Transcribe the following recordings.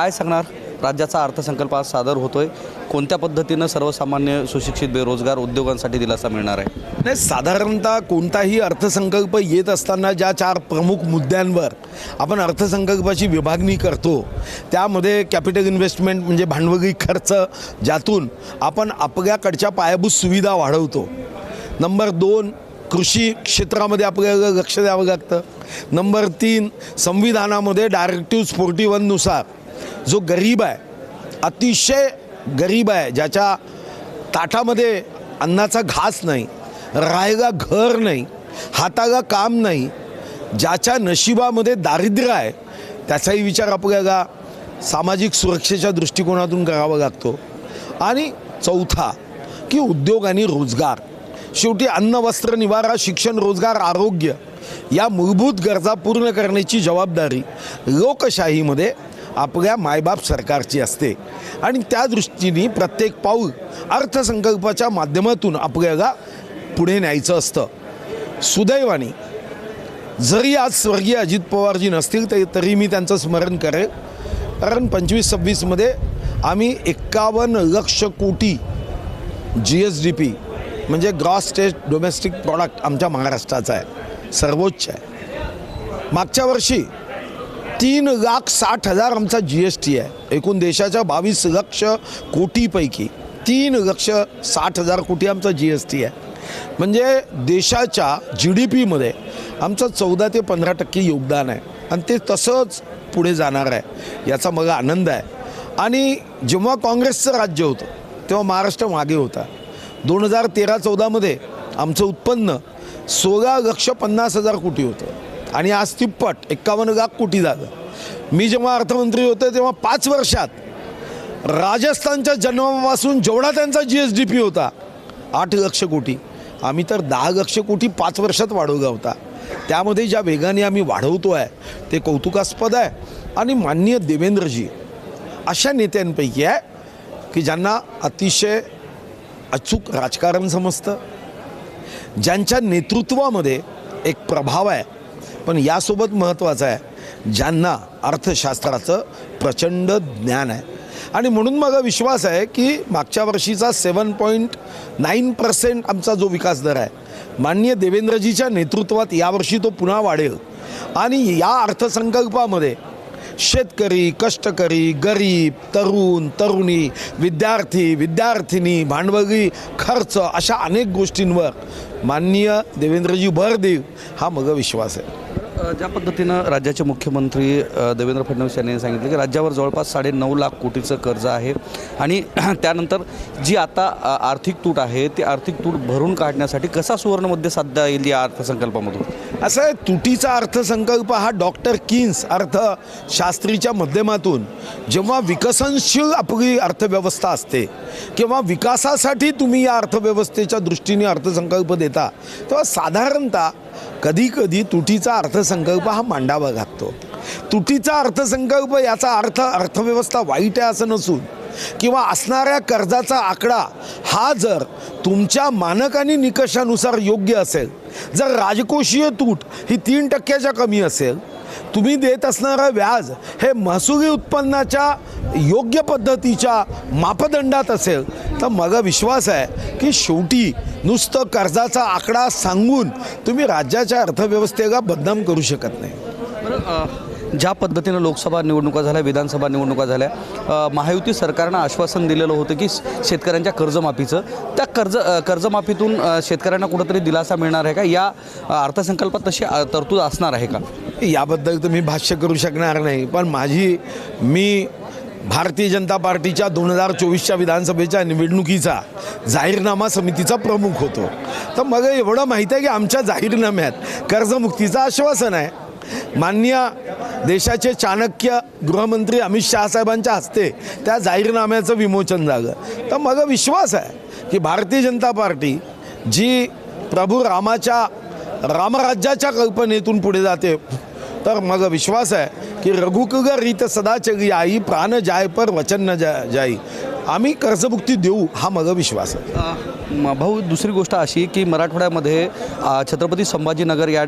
काय सांगणार? राज्याचा अर्थसंकल्प आज सादर होतोय. कोणत्या पद्धतीनं सर्वसामान्य सुशिक्षित बेरोजगार उद्योगांसाठी दिलासा मिळणार आहे? नाही, साधारणतः कोणताही अर्थसंकल्प येत असताना ज्या 4 प्रमुख मुद्द्यांवर आपण अर्थसंकल्पाची विभागणी करतो त्यामध्ये कॅपिटल इन्व्हेस्टमेंट म्हणजे भांडवली खर्च, ज्यातून आपण आपल्याकडच्या पायाभूत सुविधा वाढवतो. नंबर 2, कृषी क्षेत्रामध्ये आपल्याला लक्ष द्यावं लागतं. नंबर 3, संविधानामध्ये डायरेक्टिव्ह 41 नुसार जो गरीब आहे, अतिशय गरीब आहे, ज्याच्या ताटामध्ये अन्नाचा घास नाही, राहायला घर नाही, हाताला काम नाही, ज्याच्या नशिबामध्ये दारिद्र्य आहे, त्याचाही विचार आपल्याला सामाजिक सुरक्षेच्या दृष्टिकोनातून करावा लागतो. आणि चौथा की उद्योग आणि रोजगार. शेवटी अन्न, वस्त्र, निवारा, शिक्षण, रोजगार, आरोग्य या मूलभूत गरजा पूर्ण करण्याची जबाबदारी लोकशाहीमध्ये आपल्या मायबाप सरकारची असते. आणि त्या दृष्टीने प्रत्येक पाऊल अर्थसंकल्पाच्या माध्यमातून आपल्याला पुढे न्यायचं असतं. सुदैवाने जरी आज स्वर्गीय अजित पवारजी नसतील तरी मी त्यांचं स्मरण करेल, कारण 25-26मध्ये आम्ही 51 लक्ष कोटी GSDP म्हणजे ग्रॉस स्टेट डोमेस्टिक प्रॉडक्ट आमच्या महाराष्ट्राचा आहे, सर्वोच्च आहे. मागच्या वर्षी 3,60,000 आमचा GST आहे. एकूण देशाच्या 22 लक्ष कोटीपैकी 3,60,000 कोटी आमचा GST आहे. म्हणजे देशाच्या GDPमध्ये आमचं 14 ते 15% योगदान आहे आणि ते तसंच पुढे जाणार आहे, याचा मला आनंद आहे. आणि जेव्हा काँग्रेसचं राज्य होतं तेव्हा महाराष्ट्र मागे होता. 2013-14मध्ये आमचं उत्पन्न 16,50,000 कोटी होतं आणि आज तिप्पट 51 लाख कोटी झालं. मी जेव्हा अर्थमंत्री होते तेव्हा 5 वर्षात राजस्थानच्या जन्मापासून जेवढा त्यांचा GSDP होता 8 लक्ष कोटी, आम्ही तर 10 लक्ष कोटी 5 वर्षात वाढवला होता. त्यामध्ये ज्या वेगाने आम्ही वाढवतो आहे ते कौतुकास्पद आहे. आणि माननीय देवेंद्रजी अशा नेत्यांपैकी आहे की ज्यांना अतिशय अचूक राजकारण समजतं, ज्यांच्या नेतृत्वामध्ये एक प्रभाव आहे, पण यासोबत महत्त्वाचं आहे ज्यांना अर्थशास्त्राचं प्रचंड ज्ञान आहे. आणि म्हणून मला विश्वास आहे की मागच्या वर्षीचा 7.9% आमचा जो विकास दर आहे, माननीय देवेंद्रजीच्या नेतृत्वात यावर्षी तो पुन्हा वाढेल. आणि या अर्थसंकल्पामध्ये शेतकरी, कष्टकरी, गरीब, तरुण, तरुणी, विद्यार्थी, विद्यार्थिनी, भांडवली खर्च अशा अनेक गोष्टींवर माननीय देवेंद्रजी भर देईल, हा मला विश्वास आहे. ज्या पद्धतीनं राज्याचे मुख्यमंत्री देवेंद्र फडणवीस यांनी सांगितलं की राज्यावर जवळपास 9.5 लाख कोटीचं कर्ज आहे आणि त्यानंतर जी आता आर्थिक तूट आहे ती आर्थिक तूट भरून काढण्यासाठी कसा सुवर्णमध्य साधता येईल या अर्थसंकल्पामधून? असं आहे, तुटीचा अर्थसंकल्प हा डॉक्टर किन्स अर्थशास्त्रीच्या माध्यमातून जेव्हा विकसनशील आपली अर्थव्यवस्था असते किंवा विकासासाठी तुम्ही या अर्थव्यवस्थेच्या दृष्टीने अर्थसंकल्प देता तेव्हा साधारणतः कधीकधी तुटीचा अर्थसंकल्प हा मांडावा लागतो. तुटीचा अर्थसंकल्प याचा अर्थ अर्थव्यवस्था वाईट आहे असं नसून किंवा असणाऱ्या कर्जाचा आकडा हा जर तुमच्या मानक आणि निकषानुसार योग्य असेल, जर राजकोषीय तूट ही 3% कमी असेल, तुम्ही देत असणारं व्याज हे महसुली उत्पन्नाच्या योग्य पद्धतीच्या मापदंडात असेल, तर मला विश्वास आहे की शेवटी नुसतं कर्जाचा आकडा सांगून तुम्ही राज्याच्या अर्थव्यवस्थेला बदनाम करू शकत नाही. ज्या पद्धतीनं लोकसभा निवडणुका झाल्या, विधानसभा निवडणुका झाल्या, महायुती सरकारनं आश्वासन दिलेलं होतं की शेतकऱ्यांच्या कर्जमाफीचं, त्या कर्जमाफीतून शेतकऱ्यांना कुठंतरी दिलासा मिळणार आहे का? या अर्थसंकल्पात तशी तरतूद असणार आहे का? याबद्दल तर मी भाष्य करू शकणार नाही, पण मी भारतीय जनता पार्टीच्या 2024च्या विधानसभेच्या निवडणुकीचा जाहीरनामा समितीचा प्रमुख होतो. तर मग एवढं माहीत आहे की आमच्या जाहीरनाम्यात कर्जमुक्तीचं आश्वासन आहे. माननीय देशाचे चाणक्य गृहमंत्री अमित शहा साहेबांच्या हस्ते त्या जाहीरनाम्याचं विमोचन झालं. तर मला विश्वास आहे की भारतीय जनता पार्टी जी प्रभू रामराज्याच्या कल्पनेतून पुढे जाते, तर मग विश्वास आहे की रघुकुल रीत सदा चली आई, प्राण जाय पर वचन न जाई. आम्ही कर्जमुक्ती देऊ हा माझा विश्वास आहे. भाऊ, दुसरी गोष्ट अशी की मराठवाड्यामध्ये छत्रपती संभाजीनगर या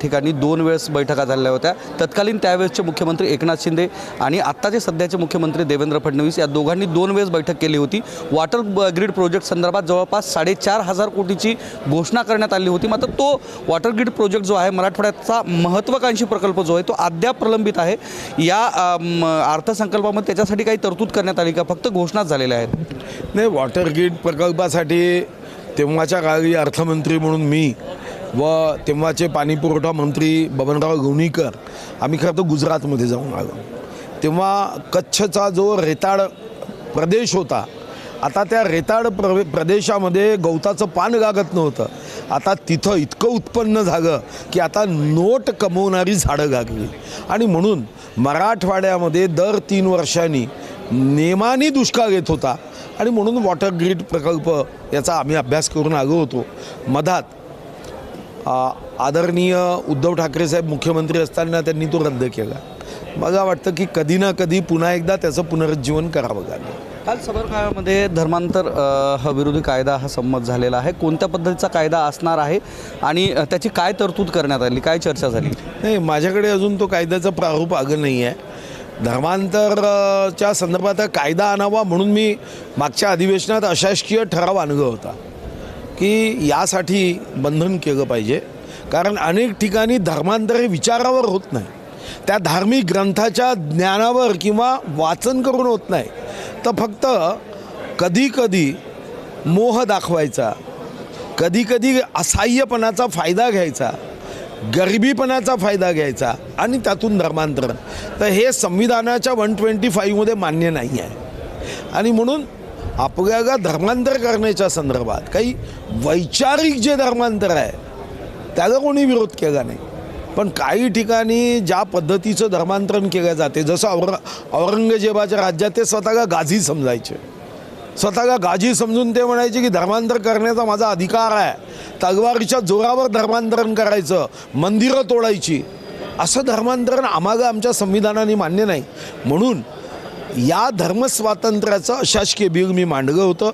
ठिकाणी 2 वेळेस बैठका झालेल्या होत्या. तत्कालीन त्यावेळेसचे मुख्यमंत्री एकनाथ शिंदे आणि आत्ताचे सध्याचे मुख्यमंत्री देवेंद्र फडणवीस या दोघांनी 2 वेळेस बैठक केली होती. वॉटर ग्रीड प्रोजेक्ट संदर्भात जवळपास 4,500 कोटीची घोषणा करण्यात आली होती. मात्र तो वॉटर ग्रीड प्रोजेक्ट जो आहे, मराठवाड्याचा महत्त्वाकांक्षी प्रकल्प जो आहे, तो अद्याप प्रलंबित आहे. या अर्थसंकल्पामध्ये त्याच्यासाठी काही तरतूद करण्यात आली का? फक्त घोषणाच झालेल्या आहेत. नाही, वॉटर ग्रीड प्रकल्पासाठी तेव्हाच्या काळी अर्थमंत्री म्हणून मी व तेव्हाचे पाणीपुरवठा मंत्री बबनराव गवणीकर आम्ही खरं तर गुजरातमध्ये जाऊन आलो. तेव्हा कच्छचा जो रेताड प्रदेश होता, आता त्या रेताड प्रदेशामध्ये गवताचं पान गागत नव्हतं. आता तिथं इतकं उत्पन्न झालं की आता नोट कमवणारी झाडं गागली. आणि म्हणून मराठवाड्यामध्ये दर 3 वर्षांनी नेमानी दुष्काळ येत होता. आणि म्हणून वॉटर ग्रीड प्रकल्प याचा आम्ही अभ्यास करून आलो होतो. मधात आदरणीय उद्धव ठाकरे साहेब मुख्यमंत्री असताना त्यांनी तो रद्द केला. मला वाटतं की कधी ना कधी पुन्हा एकदा त्याचं पुनरुज्जीवन करावं लागेल. काल सभागृहामध्ये धर्मांतर विरोधी कायदा हा संमत झालेला आहे. कोणत्या पद्धतीचा कायदा असणार आहे आणि त्याची काय तरतूद करण्यात आली, काय चर्चा झाली? नाही, माझ्याकडे अजून तो कायद्याचं प्रारूप आलं नाही आहे. धर्मांतरच्या संदर्भात कायदा आणावा म्हणून मी मागच्या अधिवेशनात अशासकीय ठराव आणला होता की यासाठी बंधन केलं पाहिजे. कारण अनेक ठिकाणी धर्मांतर हे विचारावर होत नाही, त्या धार्मिक ग्रंथाच्या ज्ञानावर किंवा वाचन करून होत नाही, तर फक्त कधीकधी मोह दाखवायचा, कधीकधी असहाय्यपणाचा फायदा घ्यायचा, गरिबीपणाचा फायदा घ्यायचा आणि त्यातून धर्मांतरण. तर हे संविधानाच्या 125 मान्य नाही आहे. आणि म्हणून आपल्याला धर्मांतर करण्याच्या संदर्भात काही वैचारिक जे धर्मांतर आहे त्याला कोणी विरोध केला नाही. पण काही ठिकाणी ज्या पद्धतीचं धर्मांतरण केलं जाते, जसं औरंगजेबाच्या राज्यात ते स्वतःला गाझी समजायचे, स्वतःला गाझी समजून ते म्हणायचे की धर्मांतर करण्याचा माझा अधिकार आहे, तलवारीच्या जोरावर धर्मांतरण करायचं, मंदिरं तोडायची. असं धर्मांतरण आम्हाला आमच्या संविधानाने मान्य नाही. म्हणून या धर्मस्वातंत्र्याचं अशासकीय बिल मी मांडलं होतं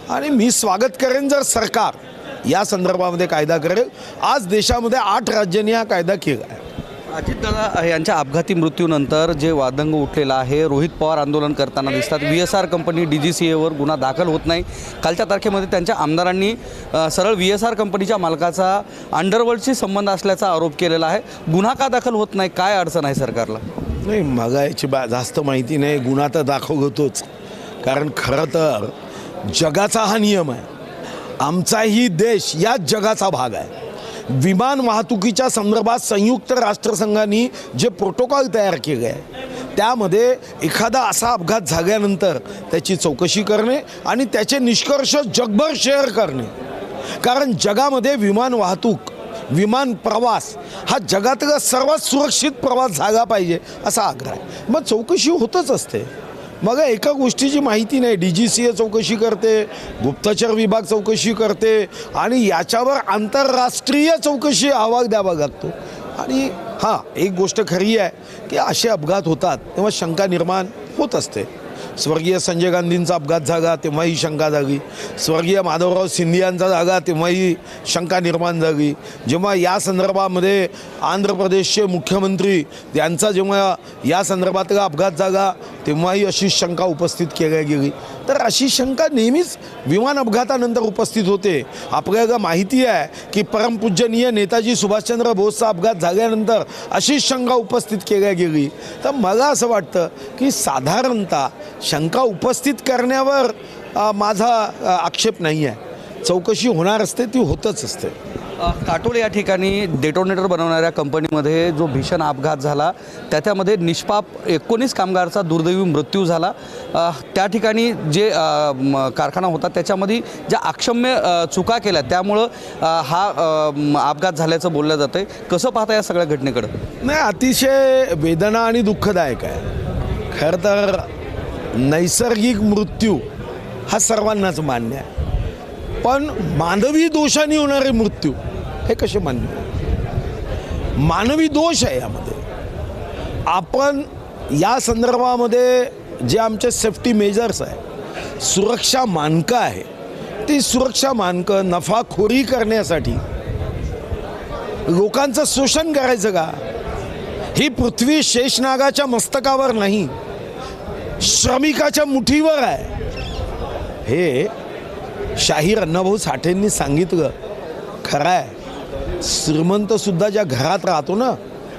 आणि मी स्वागत करेन जर सरकार या संदर्भामध्ये कायदा करेल. आज देशामध्ये 8 राज्यांनी हा कायदा केला आहे. अजितदादा यांच्या अपघाती मृत्यूनंतर जे वादंग उठलेलं आहे, रोहित पवार आंदोलन करताना दिसतात. VSR कंपनी DGCAवर गुन्हा दाखल होत नाही. कालच्या तारखेमध्ये त्यांच्या आमदारांनी सरळ VSR कंपनीच्या मालकाचा अंडरवर्ल्डशी संबंध असल्याचा आरोप केलेला आहे. गुन्हा का दाखल होत नाही? काय अडचण आहे सरकारला? नाही, मला याची जास्त माहिती नाही. गुन्हा तर दाखल होतोच, कारण खरं तर जगाचा हा नियम आहे. आमचाही देश याच जगाचा भाग आहे. विमान वाहतुकीच्या संदर्भात संयुक्त राष्ट्रसंघाने जे प्रोटोकॉल तयार केले आहे त्यामध्ये एखादा असा अपघात झाल्यानंतर त्याची चौकशी करणे आणि त्याचे निष्कर्ष जगभर शेअर करणे. कारण जगामध्ये विमान वाहतूक, विमान प्रवास हा जगातला सर्वात सुरक्षित प्रवास झाला पाहिजे असा आग्रह आहे. मग चौकशी होतच असते. मग एका गोष्टीची माहिती नाही, DGCA चौकशी करते, गुप्तचर विभाग चौकशी करते आणि याच्यावर आंतरराष्ट्रीय चौकशी अहवाल द्यावा लागतो. आणि हां, एक गोष्ट खरी आहे की असे अपघात होतात तेव्हा शंका निर्माण होत असते. स्वर्गीय संजय गांधींचा अपघात झाला तेव्हाही शंका झाली, स्वर्गीय माधवराव सिंधियांचा झाला तेव्हाही शंका निर्माण झाली, जेव्हा या संदर्भामध्ये आंध्र प्रदेशचे मुख्यमंत्री यांचा जेव्हा या संदर्भातला अपघात झाला तेव्हाही अशी शंका उपस्थित केली गेली. तर अशी शंका नेहमीच विमान अपघातानंतर उपस्थित होते. आपल्याला माहिती आहे की परमपूजनीय नेताजी सुभाषचंद्र बोसचा अपघात झाल्यानंतर अशी शंका उपस्थित केली गेली. तर मला असं वाटतं की साधारणतः शंका उपस्थित करण्यावर माझा आक्षेप नाही आहे. चौकशी होणार असते, ती होतच असते. काटोल या ठिकाणी डेटोनेटर बनवणाऱ्या कंपनीमध्ये जो भीषण अपघात झाला त्यामध्ये निष्पाप 19 कामगारांचा दुर्दैवी मृत्यू झाला. त्या ठिकाणी जे कारखाना होता त्याच्यामध्ये ज्या अक्षम्य चुका केल्या त्यामुळं हा अपघात झाल्याचं बोललं जातं आहे. कसं पाहता या सगळ्या घटनेकडं? नाही, अतिशय वेदना आणि दुःखदायक आहे. खरं तर नैसर्गिक मृत्यू हा सर्वांनाच मान्य आहे, पण मानवी दोषाने होणारे मृत्यू हे कसे मान्य? मानवी दोष आहे यामध्ये. आपण या संदर्भामध्ये जे आमचे सेफ्टी मेजर्स आहे सुरक्षा मानकं आहे ती सुरक्षा मानकं नफाखोरी करण्यासाठी लोकांचं शोषण करायचं का? ही पृथ्वी शेषनागाच्या मस्तकावर नाही, श्रमिकाच्या मुठीवर आहे. हे शाहीर अण्णाभाऊ साठेंनी सांगितलं खरं आहे. श्रीमंतसुद्धा ज्या घरात राहतो ना,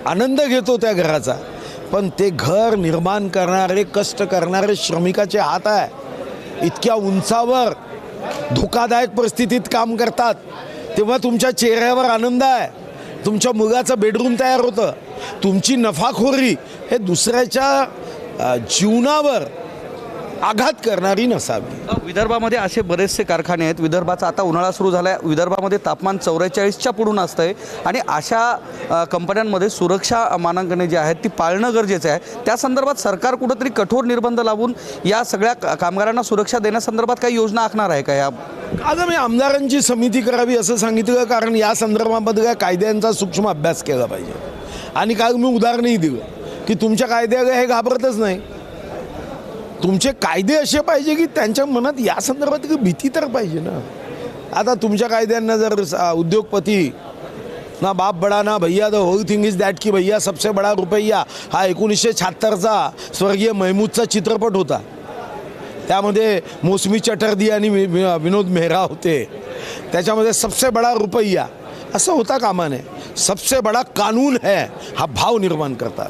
आनंद घेतो त्या घराचा, पण ते घर निर्माण करणारे कष्ट करणारे श्रमिकाचे हात आहे. इतक्या उंचावर धोकादायक परिस्थितीत काम करतात, तेव्हा तुमच्या चेहऱ्यावर आनंद आहे, तुमच्या मुलाचं बेडरूम तयार होतं. तुमची नफाखोरी हे दुसऱ्याच्या जीवनावर आघात करणारी नसावी. विदर्भामध्ये असे बरेचसे कारखाने आहेत. विदर्भाचा आता उन्हाळा सुरू झाला आहे. विदर्भामध्ये तापमान 44च्या पुढून असतं आहे आणि अशा कंपन्यांमध्ये सुरक्षा मानांकने जी आहेत ती पाळणं गरजेचं आहे. त्या संदर्भात सरकार कुठंतरी कठोर निर्बंध लावून या सगळ्या कामगारांना सुरक्षा देण्यासंदर्भात काही योजना आखणार आहे का? या आगामी आमदारांची समिती करावी असं सांगितलं, कारण या संदर्भामध्ये कायद्यांचा सूक्ष्म अभ्यास केला पाहिजे. आणि काल मी उदाहरणही दिलं की तुमच्या कायद्याला हे घाबरतच नाही. तुमचे कायदे असे पाहिजे की त्यांच्या मनात या संदर्भात भीती तर पाहिजे ना. आता तुमच्या कायद्यांना जर उद्योगपती ना बाप बडा ना भैया, the whole thing is that की भैया सबसे बडा रुपया हा 1976चा स्वर्गीय महमूदचा चित्रपट होता. त्यामध्ये मौसमी चटर्जी आणि विनोद मेहरा होते. त्याच्यामध्ये सबसे बडा रुपया असं होता कामा नये. सबसे बडा कानून है हा भाव निर्माण करतात.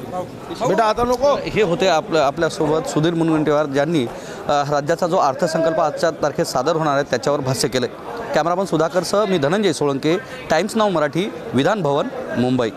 बेटा आता नको. हे होते आपल्यासोबत सुधीर मुनगंटीवार, ज्यांनी राज्याचा जो अर्थसंकल्प आजच्या तारखेत सादर होणार आहे त्याच्यावर भाष्य केलं. कॅमेरामन सुधाकरसह मी धनंजय सोळंके, टाइम्स नाऊ मराठी, विधान भवन, मुंबई.